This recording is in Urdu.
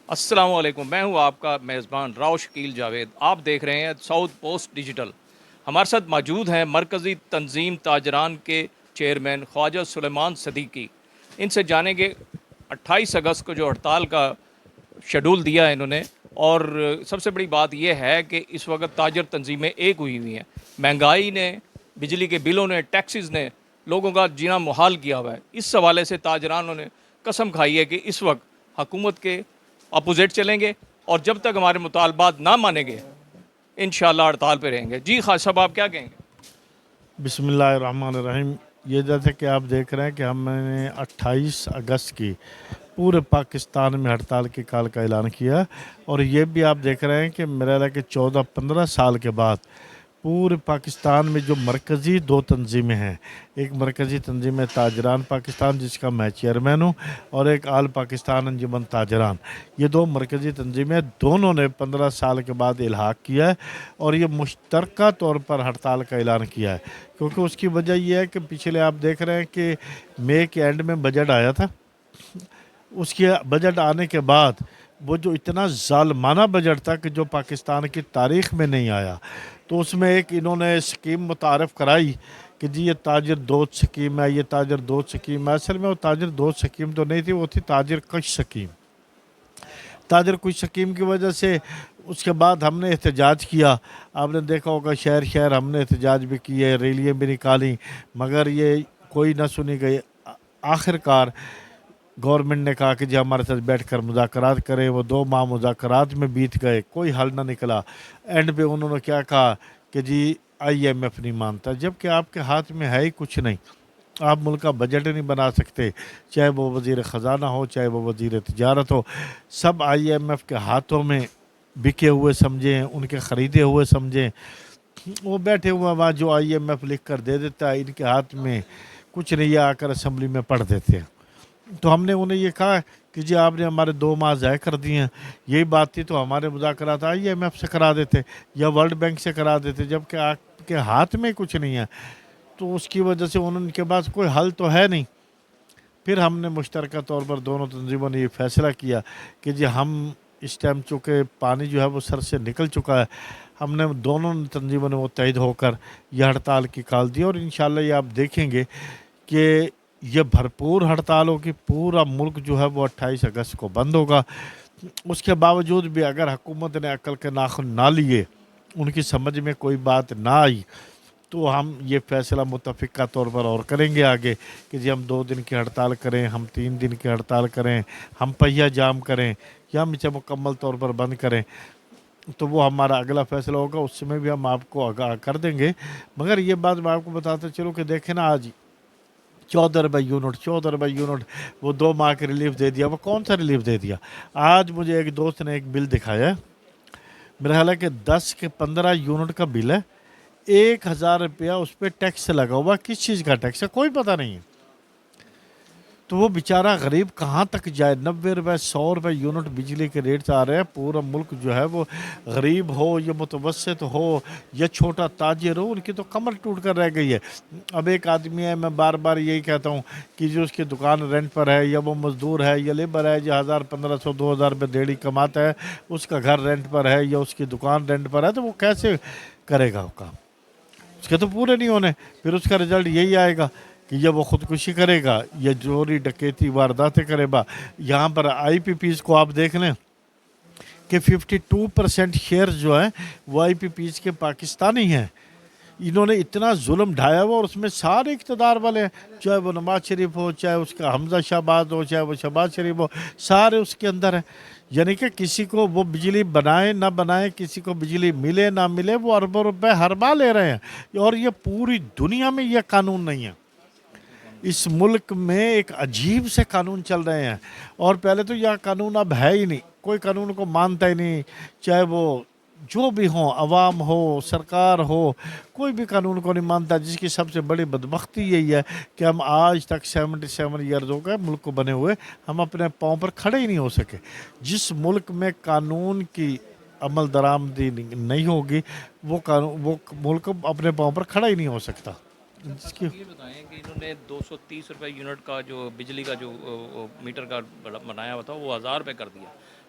السلام علیکم، میں ہوں آپ کا میزبان راؤ شکیل جاوید۔ آپ دیکھ رہے ہیں ساؤتھ پوسٹ ڈیجیٹل۔ ہمارے ساتھ موجود ہیں مرکزی تنظیم تاجران کے چیئرمین خواجہ سلیمان صدیقی۔ ان سے جانیں گے 28 اگست کو جو ہڑتال کا شیڈول دیا ہے انہوں نے، اور سب سے بڑی بات یہ ہے کہ اس وقت تاجر تنظیمیں ایک ہوئی ہیں۔ مہنگائی نے، بجلی کے بلوں نے، ٹیکسز نے لوگوں کا جینا محال کیا ہوا ہے۔ اس حوالے سے تاجرانوں نے قسم کھائی ہے کہ اس وقت حکومت کے اپوزٹ چلیں گے، اور جب تک ہمارے مطالبات نہ مانیں گے انشاءاللہ ہڑتال پہ رہیں گے۔ جی خواجہ صاحب، آپ کیا کہیں گے؟ بسم اللہ الرحمن الرحیم۔ یہ جیسے کہ آپ دیکھ رہے ہیں کہ ہم نے 28 اگست کی پورے پاکستان میں ہڑتال کی کال کا اعلان کیا، اور یہ بھی آپ دیکھ رہے ہیں کہ میرا لگا کہ 14-15 سال کے بعد پورے پاکستان میں جو مرکزی دو تنظیمیں ہیں، ایک مرکزی تنظیم ہے تاجران پاکستان جس کا میں چیئرمین ہوں، اور ایک آل پاکستان انجمن تاجران، یہ دو مرکزی تنظیمیں دونوں نے 15 سال کے بعد الحاق کیا ہے، اور یہ مشترکہ طور پر ہڑتال کا اعلان کیا ہے، کیونکہ اس کی وجہ یہ ہے کہ پچھلے آپ دیکھ رہے ہیں کہ مئی کے اینڈ میں بجٹ آیا تھا۔ اس کے بجٹ آنے کے بعد وہ جو اتنا ظالمانہ بجٹ تھا کہ جو پاکستان کی تاریخ میں نہیں آیا، تو اس میں ایک انہوں نے اسکیم متعارف کرائی کہ جی یہ تاجر دوست سکیم ہے، یہ تاجر دوست سکیم ہے۔ اصل میں وہ تاجر دوست سکیم تو نہیں تھی، وہ تھی تاجر کش سکیم۔ تاجر کش سکیم کی وجہ سے اس کے بعد ہم نے احتجاج کیا۔ آپ نے دیکھا ہوگا شہر شہر ہم نے احتجاج بھی کیے، ریلیاں بھی نکالی، مگر یہ کوئی نہ سنی گئی۔ آخر کار گورنمنٹ نے کہا کہ جی ہمارے ساتھ بیٹھ کر مذاکرات کریں۔ وہ 2 ماہ مذاکرات میں بیت گئے، کوئی حل نہ نکلا۔ اینڈ پہ انہوں نے کیا کہا کہ جی IMF نہیں مانتا، جبکہ آپ کے ہاتھ میں ہے ہی کچھ نہیں۔ آپ ملک کا بجٹ نہیں بنا سکتے، چاہے وہ وزیر خزانہ ہو، چاہے وہ وزیر تجارت ہو، سب IMF کے ہاتھوں میں بکے ہوئے سمجھیں، ان کے خریدے ہوئے سمجھیں۔ وہ بیٹھے ہوئے وہاں جو IMF لکھ کر دے دیتا ہے، ان کے ہاتھ میں کچھ نہیں، آ کر اسمبلی میں پڑھ دیتے ہیں۔ تو ہم نے انہیں یہ کہا کہ جی آپ نے ہمارے 2 ماہ ضائع کر دیے ہیں، یہی بات تھی تو ہمارے مذاکرات IMF سے کرا دیتے یا ورلڈ بینک سے کرا دیتے، جبکہ آپ کے ہاتھ میں کچھ نہیں ہے۔ تو اس کی وجہ سے ان کے پاس کوئی حل تو ہے نہیں۔ پھر ہم نے مشترکہ طور پر دونوں تنظیموں نے یہ فیصلہ کیا کہ جی ہم اس ٹائم چونکہ پانی جو ہے وہ سر سے نکل چکا ہے، ہم نے دونوں تنظیموں نے متحد ہو کر یہ ہڑتال کی کال دی، اور انشاءاللہ یہ آپ دیکھیں گے کہ یہ بھرپور ہڑتال ہوگی۔ پورا ملک جو ہے وہ 28 اگست کو بند ہوگا۔ اس کے باوجود بھی اگر حکومت نے عقل کے ناخن نہ لیے، ان کی سمجھ میں کوئی بات نہ آئی، تو ہم یہ فیصلہ متفقہ طور پر اور کریں گے آگے کہ جی ہم 2 دن کی ہڑتال کریں، ہم 3 دن کی ہڑتال کریں، ہم پہیہ جام کریں، یا ہم اسے مکمل طور پر بند کریں۔ تو وہ ہمارا اگلا فیصلہ ہوگا، اس میں بھی ہم آپ کو آگاہ کر دیں گے۔ مگر یہ بات میں آپ کو بتاتا چلوں کہ دیکھیں نا، آج 14 روپے یونٹ وہ 2 ماہ کے ریلیف دے دیا۔ وہ کون سا ریلیف دے دیا؟ آج مجھے ایک دوست نے ایک بل دکھایا ہے، میرا خیال ہے کہ 10 کے 15 یونٹ کا بل ہے، 1000 روپیہ اس پہ ٹیکس لگا ہوا۔ کس چیز کا ٹیکس ہے کوئی پتہ نہیں ہے۔ تو وہ بیچارہ غریب کہاں تک جائے؟ 90 روپے 100 روپے یونٹ بجلی کے ریٹ آ رہے ہیں۔ پورا ملک جو ہے وہ غریب ہو یا متوسط ہو یا چھوٹا تاجر ہو، ان کی تو کمر ٹوٹ کر رہ گئی ہے۔ اب ایک آدمی ہے، میں بار بار یہی کہتا ہوں کہ جو اس کی دکان رینٹ پر ہے، یا وہ مزدور ہے یا لیبر ہے جو 1500-2000 روپے دیڑھی کماتا ہے، اس کا گھر رینٹ پر ہے یا اس کی دکان رینٹ پر ہے، تو وہ کیسے کرے گا کام؟ اس کے تو پورے نہیں ہونے۔ پھر اس کا رزلٹ یہی آئے گا کہ یا وہ خودکشی کرے گا یا چوری ڈکیتی وارداتیں کرے گا۔ یہاں پر IPPs کو آپ دیکھ لیں کہ 52% شیئر جو ہیں وہ IPPs کے پاکستانی ہیں۔ انہوں نے اتنا ظلم ڈھایا ہوا، اور اس میں سارے اقتدار والے ہیں، چاہے وہ نواز شریف ہو، چاہے اس کا حمزہ شہباز ہو، چاہے وہ شہباز شریف ہو، سارے اس کے اندر ہیں۔ یعنی کہ کسی کو وہ بجلی بنائے نہ بنائے، کسی کو بجلی ملے نہ ملے، وہ اربوں روپے ہر ماہ لے رہے ہیں، اور یہ پوری دنیا میں یہ قانون نہیں ہے۔ اس ملک میں ایک عجیب سے قانون چل رہے ہیں، اور پہلے تو یہ قانون اب ہے ہی نہیں، کوئی قانون کو مانتا ہی نہیں، چاہے وہ جو بھی ہوں، عوام ہو، سرکار ہو، کوئی بھی قانون کو نہیں مانتا۔ جس کی سب سے بڑی بدبختی یہی ہے کہ ہم آج تک 77 ایئرز ہو گئے ملک کو بنے ہوئے، ہم اپنے پاؤں پر کھڑے ہی نہیں ہو سکے۔ جس ملک میں قانون کی عمل درآمدی نہیں ہوگی، وہ ملک اپنے پاؤں پر کھڑا ہی نہیں ہو سکتا۔ جس کی صاحب یہ بتائیں کہ انہوں نے 230 روپے یونٹ کا جو بجلی کا جو میٹر کا بنایا ہوا تھا وہ 1000 روپے کر دیا۔